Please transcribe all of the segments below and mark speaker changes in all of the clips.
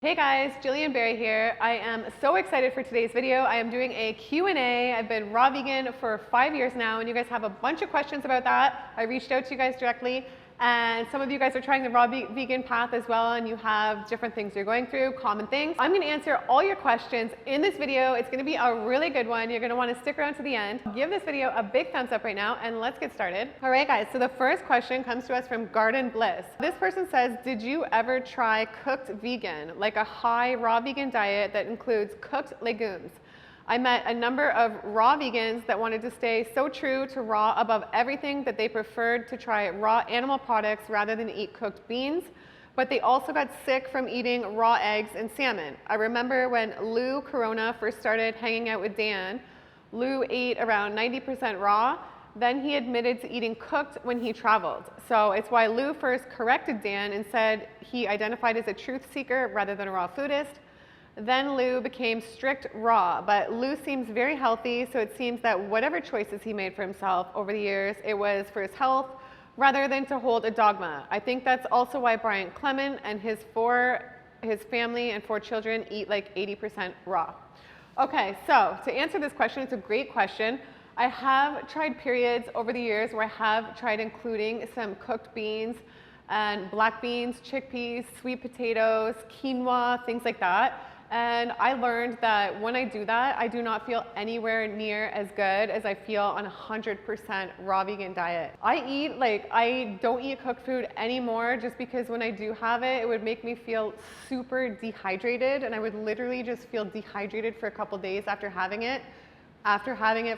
Speaker 1: Hey guys, Gillian here. I am so excited for today's video. I am doing a Q&A. I've been raw vegan for 5 years now, and you guys have a bunch of questions about that. I reached out to you guys directly, and some of you guys are trying the raw vegan path as well, and you have different things you're going through, common things. I'm gonna answer all your questions in this video. It's gonna be a really good one. You're gonna wanna stick around to the end. Give this video a big thumbs up right now, and let's get started. All right guys, so the first question comes to us from Garden Bliss. This person says, did you ever try cooked vegan, like a high raw vegan diet that includes cooked legumes? I met a number of raw vegans that wanted to stay so true to raw above everything that they preferred to try raw animal products rather than eat cooked beans, but they also got sick from eating raw eggs and salmon. I remember when Lou Corona first started hanging out with Dan, Lou ate around 90% raw, then he admitted to eating cooked when he traveled. So it's why Lou first corrected Dan and said he identified as a truth seeker rather than a raw foodist. Then Lou became strict raw, but Lou seems very healthy, so it seems that whatever choices he made for himself over the years, it was for his health rather than to hold a dogma. I think that's also why Brian Clement and his family and 4 children eat like 80% raw. Okay, so to answer this question, it's a great question. I have tried periods over the years where I have tried including some cooked beans and black beans, chickpeas, sweet potatoes, quinoa, things like that. And I learned that when I do that, I do not feel anywhere near as good as I feel on a 100% raw vegan diet. I don't eat cooked food anymore just because when I do have it, it would make me feel super dehydrated, and I would literally just feel dehydrated for a couple days after having it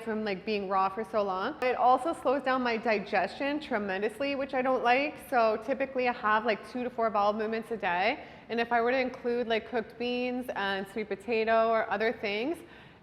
Speaker 1: from like being raw for so long. It also slows down my digestion tremendously, which I don't like. So typically I have like 2 to 4 bowel movements a day. And if I were to include like cooked beans and sweet potato or other things,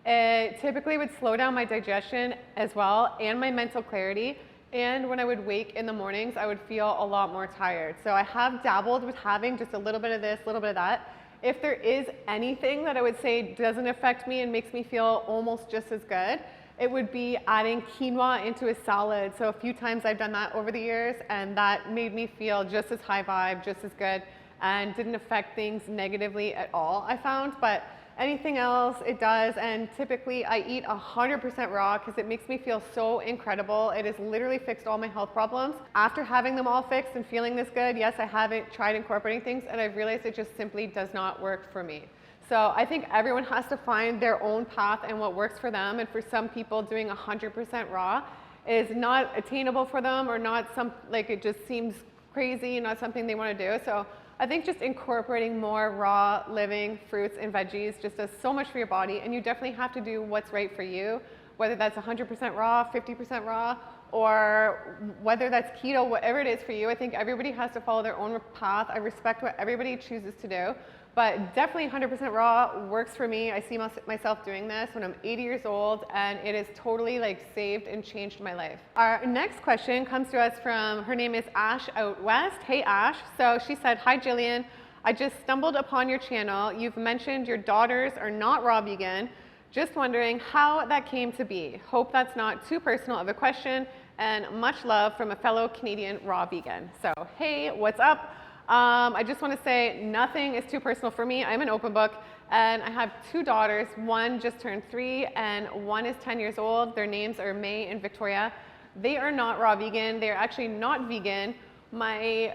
Speaker 1: it typically would slow down my digestion as well and my mental clarity. And when I would wake in the mornings, I would feel a lot more tired. So I have dabbled with having just a little bit of this, a little bit of that. If there is anything that I would say doesn't affect me and makes me feel almost just as good, it would be adding quinoa into a salad. So a few times I've done that over the years, and that made me feel just as high vibe, just as good, and didn't affect things negatively at all, I found. But anything else, it does, and typically I eat 100% raw because it makes me feel so incredible. It has literally fixed all my health problems. After having them all fixed and feeling this good, yes, I haven't tried incorporating things, and I've realized it just simply does not work for me. So I think everyone has to find their own path and what works for them, and for some people doing 100% raw is not attainable for them, or not it just seems crazy, not something they want to do. So I think just incorporating more raw living fruits and veggies just does so much for your body, and you definitely have to do what's right for you, whether that's 100% raw, 50% raw, or whether that's keto, whatever it is for you. I think everybody has to follow their own path. I respect what everybody chooses to do, but definitely 100% raw works for me. I see myself doing this when I'm 80 years old, and it has totally like saved and changed my life. Our next question comes to us from, her name is Ash Out West. Hey Ash. So she said, hi Gillian, I just stumbled upon your channel. You've mentioned your daughters are not raw vegan. Just wondering how that came to be. Hope that's not too personal of a question, and much love from a fellow Canadian raw vegan. So hey, what's up? I just want to say nothing is too personal for me. I'm an open book, and I have 2 daughters. One just turned 3 and one is 10 years old. Their names are May and Victoria. They are not raw vegan. They're actually not vegan. My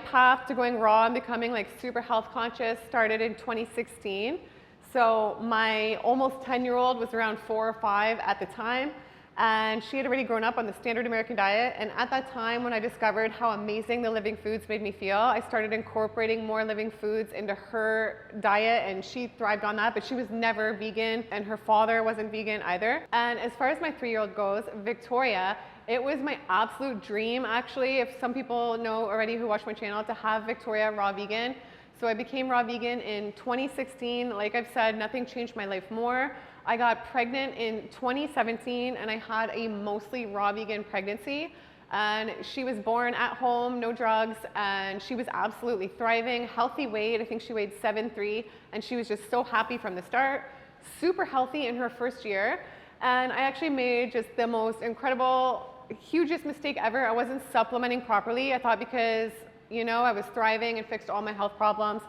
Speaker 1: path to going raw and becoming like super health conscious started in 2016. So my almost 10-year-old was around 4 or 5 at the time, and she had already grown up on the standard American diet. And at that time, when I discovered how amazing the living foods made me feel, I started incorporating more living foods into her diet, and she thrived on that. But she was never vegan, and her father wasn't vegan either. And as far as my 3-year-old goes, Victoria, it was my absolute dream, actually, if some people know already who watch my channel, to have Victoria raw vegan. So I became raw vegan in 2016. Like I've said, nothing changed my life more. I got pregnant in 2017, and I had a mostly raw vegan pregnancy. And she was born at home, no drugs, and she was absolutely thriving, healthy weight. I think she weighed 7'3", and she was just so happy from the start, super healthy in her first year. And I actually made just the most incredible, hugest mistake ever. I wasn't supplementing properly. I thought because, I was thriving and fixed all my health problems,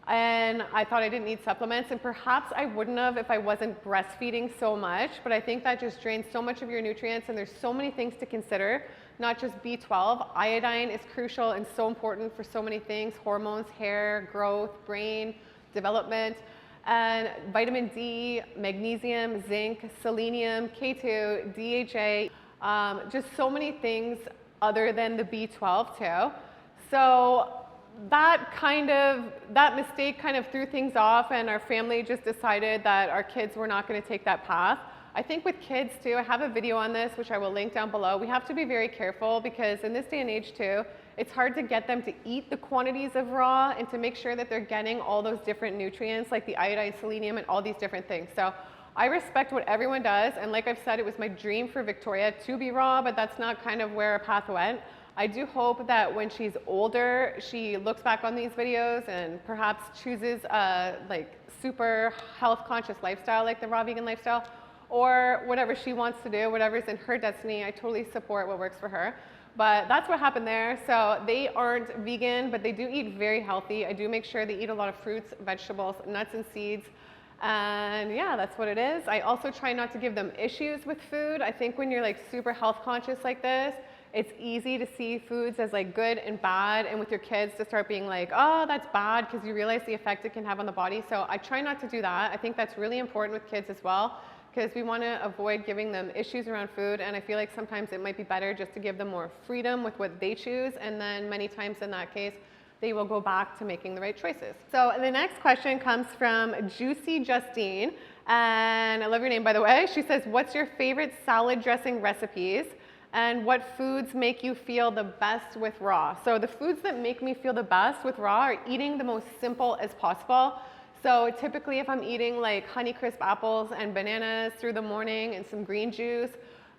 Speaker 1: and I thought I didn't need supplements, and perhaps I wouldn't have if I wasn't breastfeeding so much, but I think that just drains so much of your nutrients, and there's so many things to consider, not just B12. Iodine is crucial and so important for so many things: hormones, hair, growth, brain development, and vitamin D, magnesium, zinc, selenium, K2, DHA, just so many things other than the B12 too. So that mistake kind of threw things off, and our family just decided that our kids were not going to take that path. I think with kids too, I have a video on this, which I will link down below. We have to be very careful because in this day and age too, it's hard to get them to eat the quantities of raw and to make sure that they're getting all those different nutrients like the iodine, selenium, and all these different things. So I respect what everyone does, and like I've said, it was my dream for Victoria to be raw, but that's not kind of where our path went. I do hope that when she's older, she looks back on these videos and perhaps chooses a like super health conscious lifestyle like the raw vegan lifestyle, or whatever she wants to do, whatever's in her destiny. I totally support what works for her. But that's what happened there. So they aren't vegan, but they do eat very healthy. I do make sure they eat a lot of fruits, vegetables, nuts and seeds. And yeah, that's what it is. I also try not to give them issues with food. I think when you're like super health conscious like this, it's easy to see foods as like good and bad, and with your kids to start being like, oh, that's bad, because you realize the effect it can have on the body. So I try not to do that. I think that's really important with kids as well, because we want to avoid giving them issues around food, and I feel like sometimes it might be better just to give them more freedom with what they choose, and then many times in that case, they will go back to making the right choices. So the next question comes from Juicy Justine, and I love your name, by the way. She says, what's your favorite salad dressing recipes? And what foods make you feel the best with raw? So the foods that make me feel the best with raw are eating the most simple as possible. So typically if I'm eating like Honeycrisp apples and bananas through the morning and some green juice,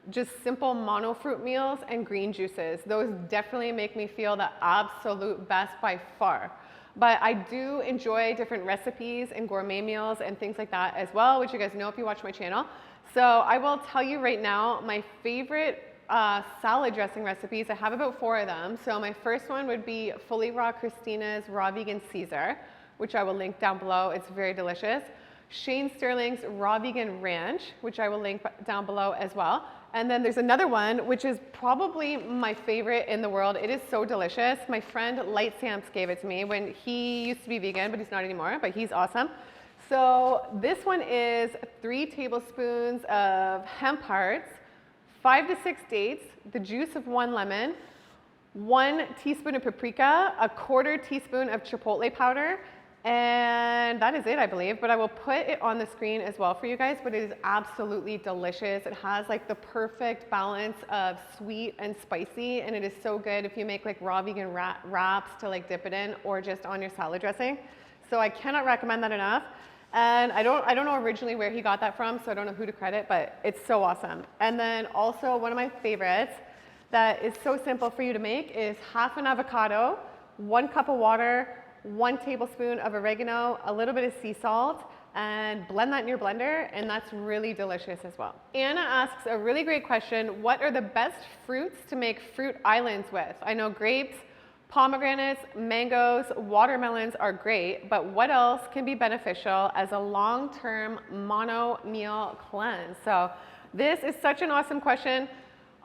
Speaker 1: just simple mono fruit meals and green juices. Those definitely make me feel the absolute best by far. But I do enjoy different recipes and gourmet meals and things like that as well, which you guys know if you watch my channel. So I will tell you right now my favorite salad dressing recipes. I have about 4 of them. So my first one would be Fully Raw Christina's Raw Vegan Caesar, which I will link down below. It's very delicious. Shane Sterling's Raw Vegan Ranch, which I will link down below as well. And then there's another one, which is probably my favorite in the world. It is so delicious. My friend Light Samps gave it to me when he used to be vegan, but he's not anymore, but he's awesome. So this one is 3 tablespoons of hemp hearts, 5 to 6 dates, the juice of 1 lemon, 1 teaspoon of paprika, a 1/4 teaspoon of chipotle powder, and that is it, I believe. But I will put it on the screen as well for you guys, but it is absolutely delicious. It has like the perfect balance of sweet and spicy, and it is so good if you make like raw vegan wraps to like dip it in, or just on your salad dressing. So I cannot recommend that enough. And I don't know originally where he got that from, so I don't know who to credit, but it's so awesome. And then also one of my favorites that is so simple for you to make is half an avocado, 1 cup of water, 1 tablespoon of oregano, a little bit of sea salt, and blend that in your blender, and that's really delicious as well. Anna asks a really great question. What are the best fruits to make fruit islands with? I know grapes, pomegranates, mangoes, watermelons are great, but what else can be beneficial as a long-term mono meal cleanse? So this is such an awesome question.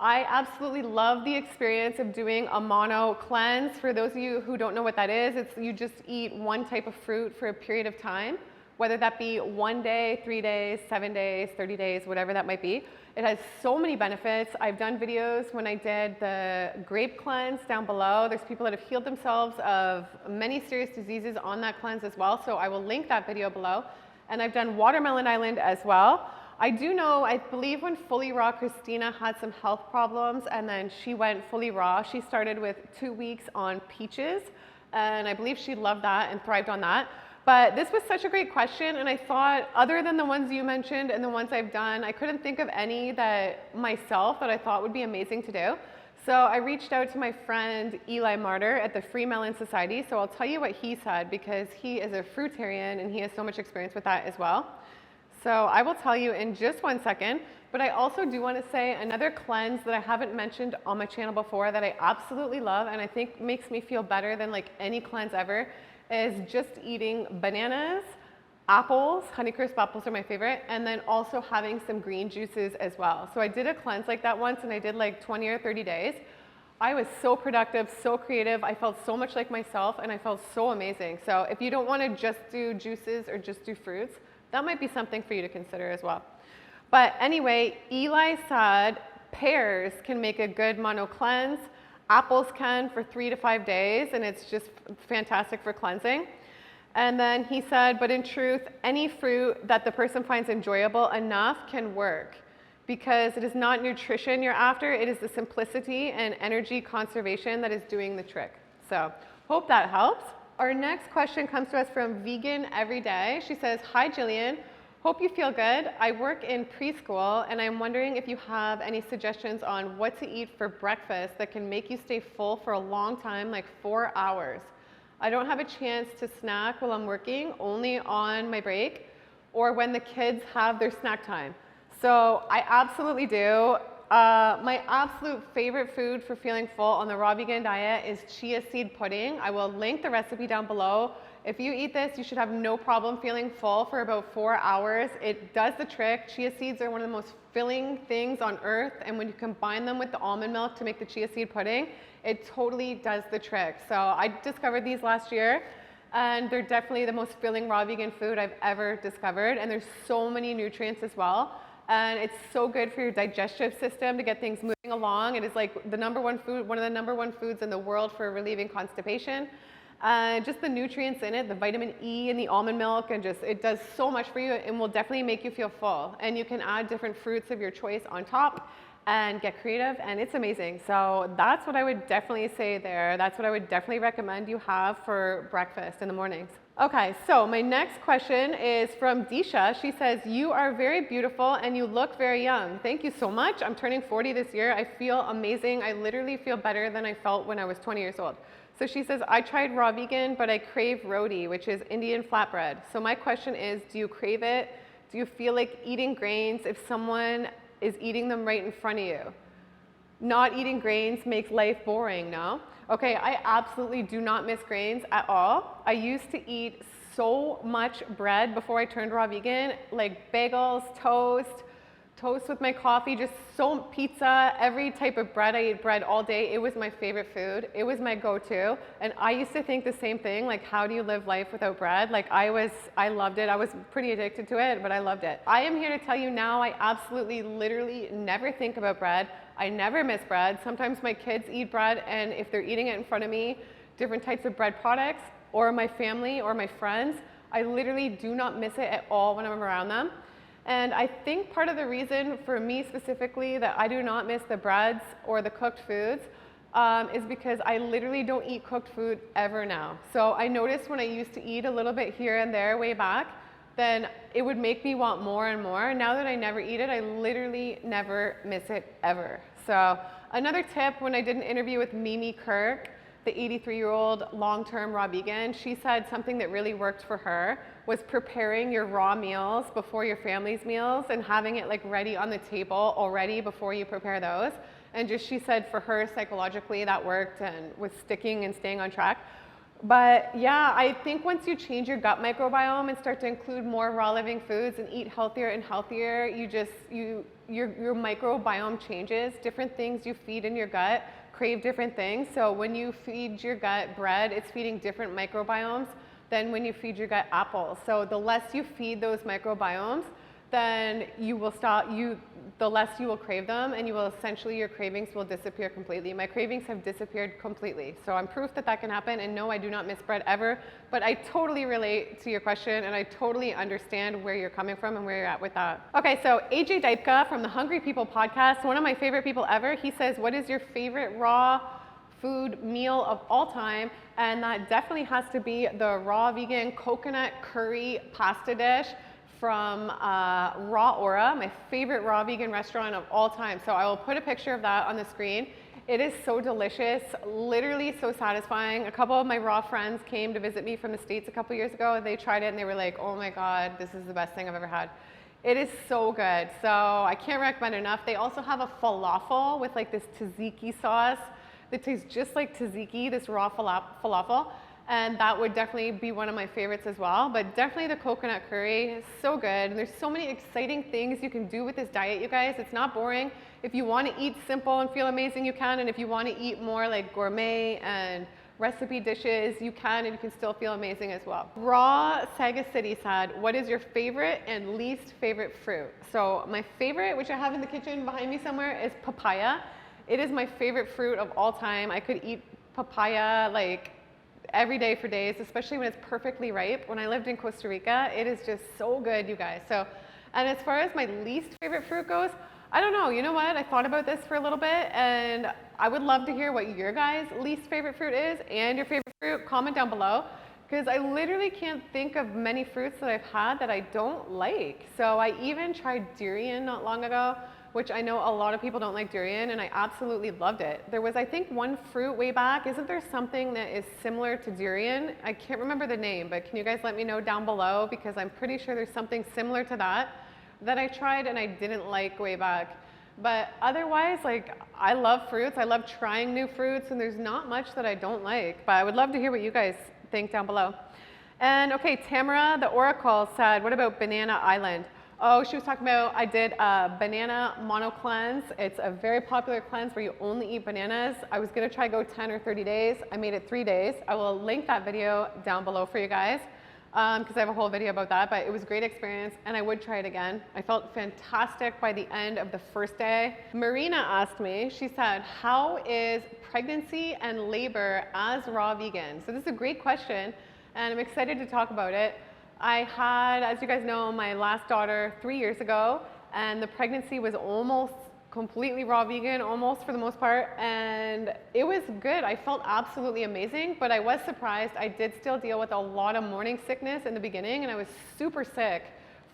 Speaker 1: I absolutely love the experience of doing a mono cleanse. For those of you who don't know what that is, it's you just eat one type of fruit for a period of time, whether that be 1 day, 3 days, 7 days, 30 days, whatever that might be. It has so many benefits. I've done videos when I did the grape cleanse down below. There's people that have healed themselves of many serious diseases on that cleanse as well, so I will link that video below. And I've done Watermelon Island as well. I do know, I believe when Fully Raw Christina had some health problems and then she went fully raw, she started with 2 weeks on peaches, and I believe she loved that and thrived on that. But this was such a great question, and I thought, other than the ones you mentioned and the ones I've done, I couldn't think of any that myself that I thought would be amazing to do. So I reached out to my friend Eli Martyr at the Free Melon Society. So I'll tell you what he said, because he is a fruitarian and he has so much experience with that as well. So I will tell you in just 1 second, but I also do want to say another cleanse that I haven't mentioned on my channel before that I absolutely love and I think makes me feel better than like any cleanse ever is just eating bananas, apples, Honeycrisp apples are my favorite, and then also having some green juices as well. So I did a cleanse like that once, and I did like 20 or 30 days. I was so productive, so creative. I felt so much like myself, and I felt so amazing. So if you don't want to just do juices or just do fruits, that might be something for you to consider as well. But anyway, Eli said pears can make a good mono cleanse. Apples can for 3 to 5 days, and it's just fantastic for cleansing. And then he said, but in truth, any fruit that the person finds enjoyable enough can work, because it is not nutrition you're after, it is the simplicity and energy conservation that is doing the trick. So hope that helps. Our next question comes to us from Vegan Everyday. She says, hi Gillian, hope you feel good. I work in preschool and I'm wondering if you have any suggestions on what to eat for breakfast that can make you stay full for a long time, like 4 hours. I don't have a chance to snack while I'm working, only on my break or when the kids have their snack time. So I absolutely do. My absolute favorite food for feeling full on the raw vegan diet is chia seed pudding. I will link the recipe down below. If you eat this, you should have no problem feeling full for about 4 hours. It does the trick. Chia seeds are one of the most filling things on earth, and when you combine them with the almond milk to make the chia seed pudding, it totally does the trick. So I discovered these last year, and they're definitely the most filling raw vegan food I've ever discovered, and there's so many nutrients as well. And it's so good for your digestive system to get things moving along. It is like the #1 food, one of the #1 foods in the world for relieving constipation. Just the nutrients in it, the vitamin E in the almond milk, and just it does so much for you and will definitely make you feel full. And you can add different fruits of your choice on top and get creative, and it's amazing. So that's what I would definitely say there. That's what I would definitely recommend you have for breakfast in the mornings. Okay, so my next question is from Disha. She says, you are very beautiful and you look very young. Thank you so much. I'm turning 40 this year. I feel amazing. I literally feel better than I felt when I was 20 years old. So she says, I tried raw vegan, but I crave roti, which is Indian flatbread. So my question is, do you crave it? Do you feel like eating grains if someone is eating them right in front of you? Not eating grains makes life boring, no? Okay, I absolutely do not miss grains at all. I used to eat so much bread before I turned raw vegan, like bagels, toast with my coffee, just so pizza, every type of bread. I ate bread all day. It was my favorite food. It was my go-to. And I used to think the same thing, like how do you live life without bread? Like I loved it. I was pretty addicted to it, but I loved it. I am here to tell you now, I absolutely, literally never think about bread. I never miss bread. Sometimes my kids eat bread, and if they're eating it in front of me, different types of bread products, or my family or my friends, I literally do not miss it at all when I'm around them. And I think part of the reason for me specifically that I do not miss the breads or the cooked foods is because I literally don't eat cooked food ever now. So I noticed when I used to eat a little bit here and there way back, then it would make me want more and more. Now that I never eat it, I literally never miss it ever. So another tip, when I did an interview with Mimi Kirk, the 83-year-old long-term raw vegan, she said something that really worked for her was preparing your raw meals before your family's meals and having it like ready on the table already before you prepare those. And just, she said for her psychologically that worked and was sticking and staying on track. But yeah, I think once you change your gut microbiome and start to include more raw living foods and eat healthier and healthier, your microbiome changes. Different things you feed in your gut crave different things. So when you feed your gut bread, it's feeding different microbiomes than when you feed your gut apples. So the less you feed those microbiomes, then the less you will crave them, and essentially your cravings will disappear completely. My cravings have disappeared completely. So I'm proof that that can happen, and no, I do not miss bread ever, but I totally relate to your question, and I totally understand where you're coming from and where you're at with that. Okay, so AJ Dipka from the Hungry People podcast, one of my favorite people ever, he says, what is your favorite raw food meal of all time? And that definitely has to be the raw vegan coconut curry pasta dish from Raw Aura, my favorite raw vegan restaurant of all time. So I will put a picture of that on the screen. It is so delicious, literally so satisfying. A couple of my raw friends came to visit me from the States a couple years ago, and they tried it and they were like, oh my God, this is the best thing I've ever had. It is so good. So I can't recommend enough. They also have a falafel with like this tzatziki sauce that tastes just like tzatziki, this raw falafel. and that would definitely be one of my favorites as well. But definitely the coconut curry is so good. And there's so many exciting things you can do with this diet, you guys. It's not boring. If you want to eat simple and feel amazing, you can. And if you want to eat more like gourmet and recipe dishes, you can, and you can still feel amazing as well. Raw Saga City said, what is your favorite and least favorite fruit? So my favorite, which I have in the kitchen behind me somewhere, is papaya. It is my favorite fruit of all time. I could eat papaya like every day for days, especially when it's perfectly ripe. When I lived in Costa Rica, it is just so good, you guys. So, and as far as my least favorite fruit goes, I don't know. You know what? I thought about this for a little bit, and I would love to hear what your guys' least favorite fruit is and your favorite fruit. Comment down below, because I literally can't think of many fruits that I've had that I don't like. So I even tried durian not long ago, which I know a lot of people don't like durian, and I absolutely loved it. There was, I think, one fruit way back. Isn't there something that is similar to durian? I can't remember the name, but can you guys let me know down below, because I'm pretty sure there's something similar to that I tried and I didn't like way back. But otherwise, like, I love fruits. I love trying new fruits, and there's not much that I don't like. But I would love to hear what you guys think down below. And okay, Tamara the Oracle said, what about Banana Island? Oh, she was talking about, I did a banana mono cleanse. It's a very popular cleanse where you only eat bananas. I was gonna try go 10 or 30 days. I made it 3 days. I will link that video down below for you guys, because I have a whole video about that, but it was a great experience and I would try it again. I felt fantastic by the end of the first day. Marina asked me, she said, how is pregnancy and labor as raw vegan? So this is a great question, and I'm excited to talk about it. I had, as you guys know, my last daughter 3 years ago, and the pregnancy was almost completely raw vegan, almost for the most part, and it was good. I felt absolutely amazing, but I was surprised. I did still deal with a lot of morning sickness in the beginning, and I was super sick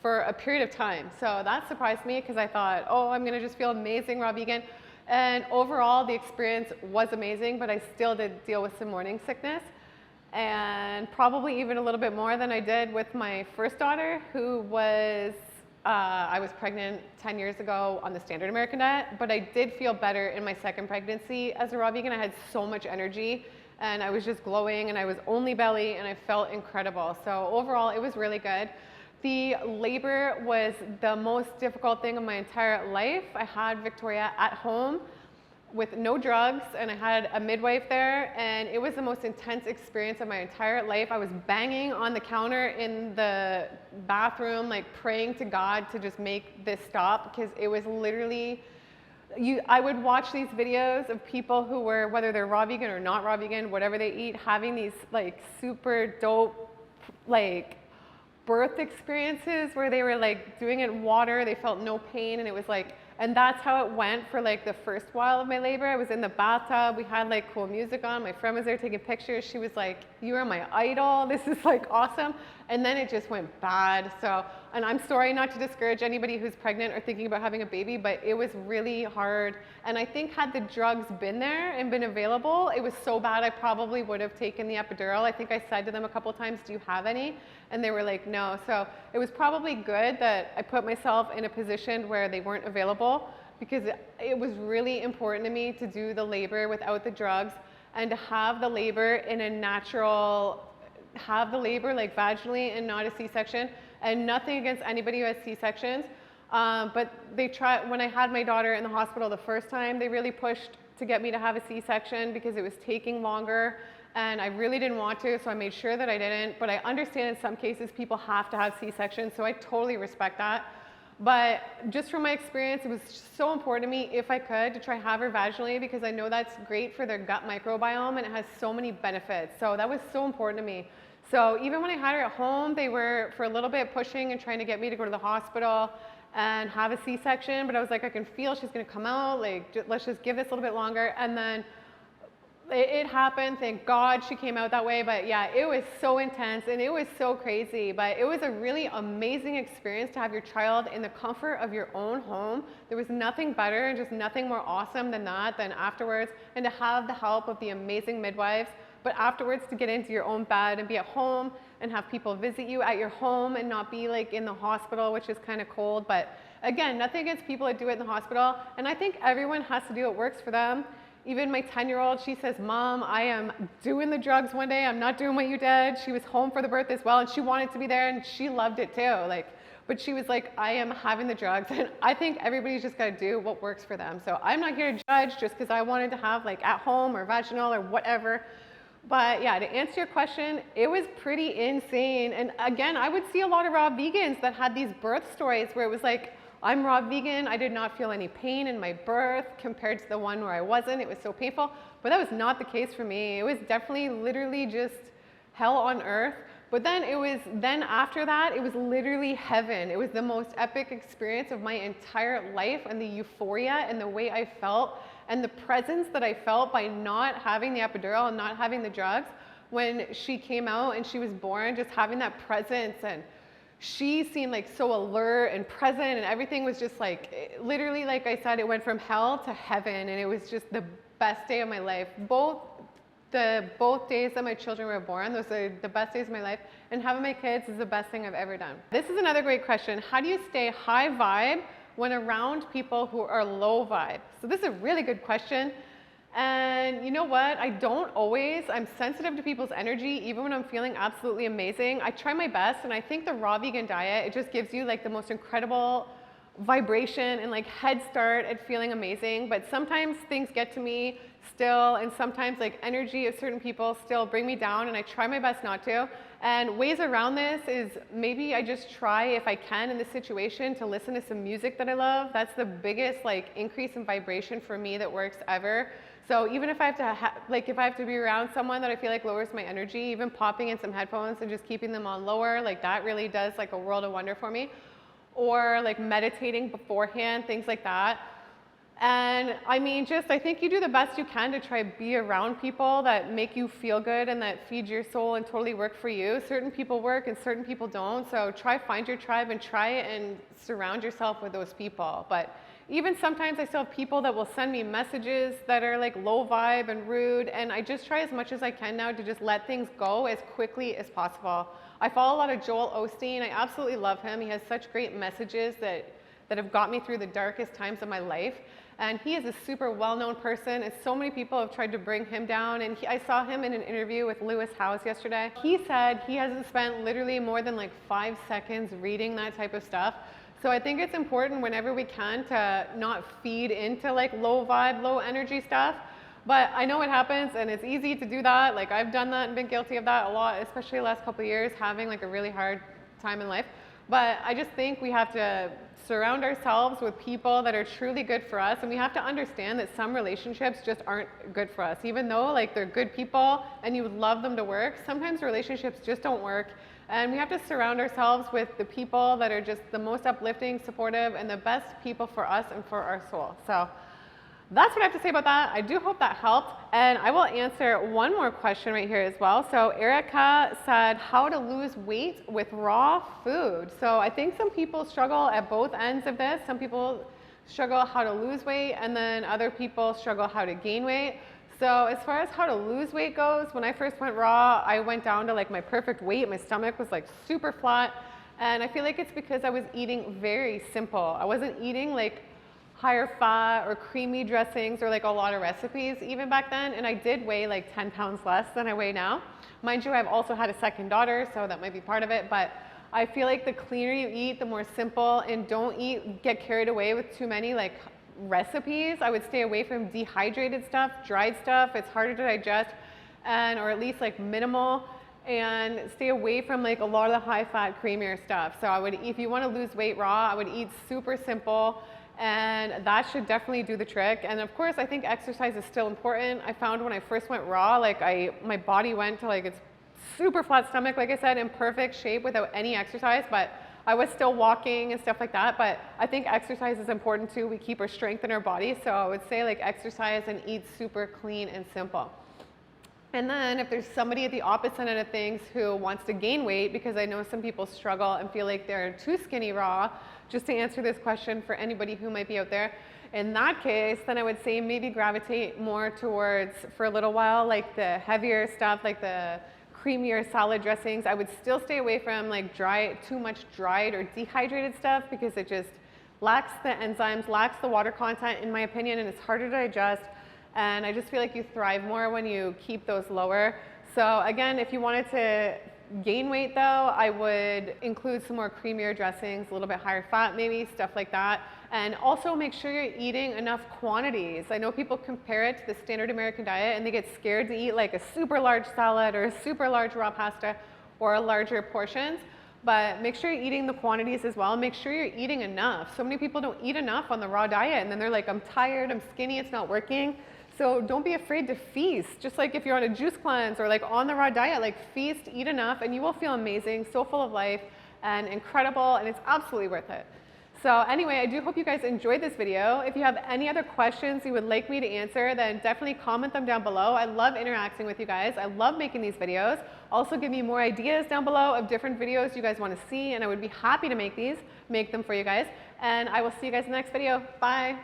Speaker 1: for a period of time. So that surprised me, because I thought, oh, I'm gonna just feel amazing raw vegan. And overall, the experience was amazing, but I still did deal with some morning sickness, and probably even a little bit more than I did with my first daughter, who was, I was pregnant 10 years ago on the standard American diet, but I did feel better in my second pregnancy as a raw vegan. I had so much energy, and I was just glowing, and I was only belly, and I felt incredible. So overall, it was really good. The labor was the most difficult thing of my entire life. I had Victoria at home with no drugs, and I had a midwife there, and it was the most intense experience of my entire life. I was banging on the counter in the bathroom, like praying to God to just make this stop, because it was literally, I would watch these videos of people who were, whether they're raw vegan or not raw vegan, whatever they eat, having these like super dope, like birth experiences where they were like doing it in water, they felt no pain, and it was like, and that's how it went for like the first while of my labor. I was in the bathtub, we had like cool music on, my friend was there taking pictures, she was like, you are my idol, this is like awesome. And then it just went bad. So, and I'm sorry not to discourage anybody who's pregnant or thinking about having a baby, but it was really hard. And I think had the drugs been there and been available, it was so bad I probably would have taken the epidural. I think I said to them a couple of times, do you have any? And they were like, no. So it was probably good that I put myself in a position where they weren't available, because it was really important to me to do the labor without the drugs, and to have the labor in a natural, have the labor like vaginally and not a C-section. And nothing against anybody who has C-sections, but they tried, when I had my daughter in the hospital the first time, they really pushed to get me to have a C-section because it was taking longer, and I really didn't want to, so I made sure that I didn't. But I understand in some cases people have to have C-sections, so I totally respect that. But just from my experience, it was so important to me, if I could, to try have her vaginally, because I know that's great for their gut microbiome, and it has so many benefits. So that was so important to me. So even when I had her at home, they were for a little bit pushing and trying to get me to go to the hospital and have a C-section, but I was like, I can feel she's gonna come out, like, let's just give this a little bit longer. And then it happened, thank God she came out that way. But yeah, it was so intense and it was so crazy, but it was a really amazing experience to have your child in the comfort of your own home. There was nothing better and just nothing more awesome than that, than afterwards, and to have the help of the amazing midwives, but afterwards to get into your own bed and be at home and have people visit you at your home and not be like in the hospital, which is kind of cold. But again, nothing against people that do it in the hospital, and I think everyone has to do what works for them. Even my 10-year-old, she says, Mom, I am doing the drugs one day. I'm not doing what you did. She was home for the birthday as well, and she wanted to be there, and she loved it too. Like, but she was like, I am having the drugs. And I think everybody's just got to do what works for them. So I'm not here to judge just because I wanted to have like at home or vaginal or whatever. But yeah, to answer your question, it was pretty insane. And again, I would see a lot of raw vegans that had these birth stories where it was like, I'm raw vegan, I did not feel any pain in my birth compared to the one where I wasn't. It was so painful. But that was not the case for me. It was definitely literally just hell on earth. But then after that, it was literally heaven. It was the most epic experience of my entire life, and the euphoria and the way I felt and the presence that I felt by not having the epidural and not having the drugs. When she came out and she was born, just having that presence, and she seemed like so alert and present, and everything was just like, literally, like I said, it went from hell to heaven, and it was just the best day of my life. Both days that my children were born, those are the best days of my life, and having my kids is the best thing I've ever done. This is another great question. How do you stay high vibe when around people who are low vibe? So this is a really good question. And you know what? I don't always. I'm sensitive to people's energy, even when I'm feeling absolutely amazing. I try my best, and I think the raw vegan diet, it just gives you like the most incredible vibration and like head start at feeling amazing. But sometimes things get to me still, and sometimes like energy of certain people still bring me down, and I try my best not to. And ways around this is maybe I just try, if I can in this situation, to listen to some music that I love. That's the biggest like increase in vibration for me that works ever. So even if I have to if I have to be around someone that I feel like lowers my energy, even popping in some headphones and just keeping them on lower, like that really does like a world of wonder for me. Or like meditating beforehand, things like that. And I mean, I think you do the best you can to try to be around people that make you feel good and that feed your soul and totally work for you. Certain people work and certain people don't. So find your tribe and try and surround yourself with those people. But even sometimes I still have people that will send me messages that are like low vibe and rude. And I just try as much as I can now to just let things go as quickly as possible. I follow a lot of Joel Osteen. I absolutely love him. He has such great messages that have got me through the darkest times of my life. And he is a super well-known person, and so many people have tried to bring him down. And I saw him in an interview with Lewis Howes yesterday. He said he hasn't spent literally more than like 5 seconds reading that type of stuff. So I think it's important whenever we can to not feed into like low vibe, low energy stuff. But I know it happens, and it's easy to do that. Like I've done that and been guilty of that a lot, especially the last couple of years, having like a really hard time in life. But I just think we have to surround ourselves with people that are truly good for us, and we have to understand that some relationships just aren't good for us. Even though like they're good people and you would love them to work, sometimes relationships just don't work. And we have to surround ourselves with the people that are just the most uplifting, supportive, and the best people for us and for our soul. So that's what I have to say about that. I do hope that helped. And I will answer one more question right here as well. So Erica said, how to lose weight with raw food. So I think some people struggle at both ends of this. Some people struggle how to lose weight, and then other people struggle how to gain weight. So as far as how to lose weight goes, when I first went raw, I went down to like my perfect weight. My stomach was like super flat. And I feel like it's because I was eating very simple. I wasn't eating like higher fat or creamy dressings or like a lot of recipes even back then. And I did weigh like 10 pounds less than I weigh now. Mind you, I've also had a second daughter, so that might be part of it. But I feel like the cleaner you eat, the more simple, and don't get carried away with too many like recipes. I would stay away from dehydrated stuff, dried stuff. It's harder to digest, or at least like minimal. And stay away from like a lot of the high fat, creamier stuff. So if you want to lose weight raw, I would eat super simple. And that should definitely do the trick. And of course, I think exercise is still important. I found when I first went raw, like my body went to like its super flat stomach, like I said, in perfect shape without any exercise, but I was still walking and stuff like that. But I think exercise is important too. We keep our strength in our body. So I would say like exercise and eat super clean and simple. And then if there's somebody at the opposite end of things who wants to gain weight, because I know some people struggle and feel like they're too skinny raw, just to answer this question for anybody who might be out there, in that case, then I would say maybe gravitate more towards, for a little while, like the heavier stuff, like the creamier salad dressings. I would still stay away from like too much dried or dehydrated stuff, because it just lacks the enzymes, lacks the water content in my opinion, and it's harder to digest. And I just feel like you thrive more when you keep those lower. So again, if you wanted to gain weight though, I would include some more creamier dressings, a little bit higher fat maybe, stuff like that. And also make sure you're eating enough quantities. I know people compare it to the standard American diet and they get scared to eat like a super large salad or a super large raw pasta or larger portions. But make sure you're eating the quantities as well. Make sure you're eating enough. So many people don't eat enough on the raw diet and then they're like, I'm tired, I'm skinny, it's not working. So don't be afraid to feast. Just like if you're on a juice cleanse or like on the raw diet, like feast, eat enough, and you will feel amazing, so full of life and incredible, and it's absolutely worth it. So anyway, I do hope you guys enjoyed this video. If you have any other questions you would like me to answer, then definitely comment them down below. I love interacting with you guys. I love making these videos. Also give me more ideas down below of different videos you guys want to see, and I would be happy to make them for you guys. And I will see you guys in the next video. Bye.